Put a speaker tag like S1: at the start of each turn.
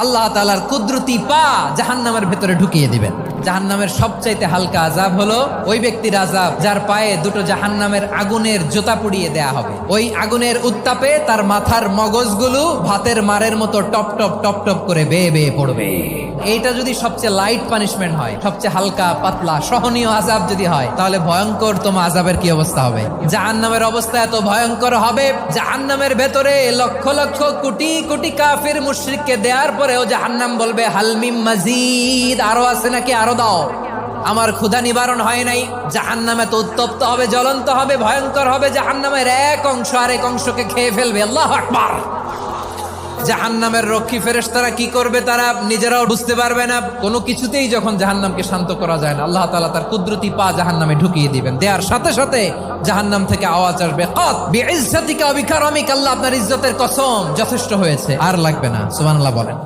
S1: আল্লাহ তাআলার কুদরতি পা জাহান্নামের ভেতরে ঢুকিয়ে দিবেন। জাহান্নামের সবচাইতে হালকা আযাব হলো ওই ব্যক্তির আযাব যার পায়ে দুটো জাহান্নামের আগুনের জোতা পুড়িয়ে দেয়া হবে। ওই আগুনের উত্তাপে তার মাথার মগজগুলো ভাতের মারের মতো টপ টপ টপ টপ করে বেয়ে বেয়ে পড়বে। এইটা যদি সবচেয়ে লাইট পানিশমেন্ট হয়, সবচেয়ে হালকা পাতলা সহনীয় আযাব যদি হয়, তাহলে ভয়ঙ্কর তোমার আযাবের কি অবস্থা হবে? জাহান্নামের অবস্থা এত ভয়ঙ্কর হবে, জাহান্নামের ভেতরে লক্ষ লক্ষ কোটি কোটি কাফির মুশরিককে দেওয়ার পরেও জাহান্নাম বলবে হালমিম মাজিদ, আরো আছে নাকি, আরো দাও, আমার ক্ষুধা নিবারণ হয় নাই। জাহান্নামে তো উত্তপ্ত হবে, জ্বলন্ত হবে, ভয়ঙ্কর হবে। জাহান্নামের এক অংশ আরেক অংশকে খেয়ে ফেলবে। আল্লাহু আকবার। জাহান্নামের রক্ষী ফেরেশতারা কি করবে তারা নিজেরাও বুঝতে পারবে না। কোনো কিছুতেই যখন জাহান্নামকে শান্ত করা যায় না, আল্লাহ তাআলা তার কুদরতি পা জাহান্নামে ঢুকিয়ে দিবেন। দেওয়ার সাথে সাথে জাহান্নাম থেকে আওয়াজ আসবে, কাত বিইজ্জাতিকা ওয়া বিকারামিকা, আল্লাহ আপনার ইজ্জতের কসম, যথেষ্ট হয়েছে, আর লাগবে না। সুবহানাল্লাহ বলেন।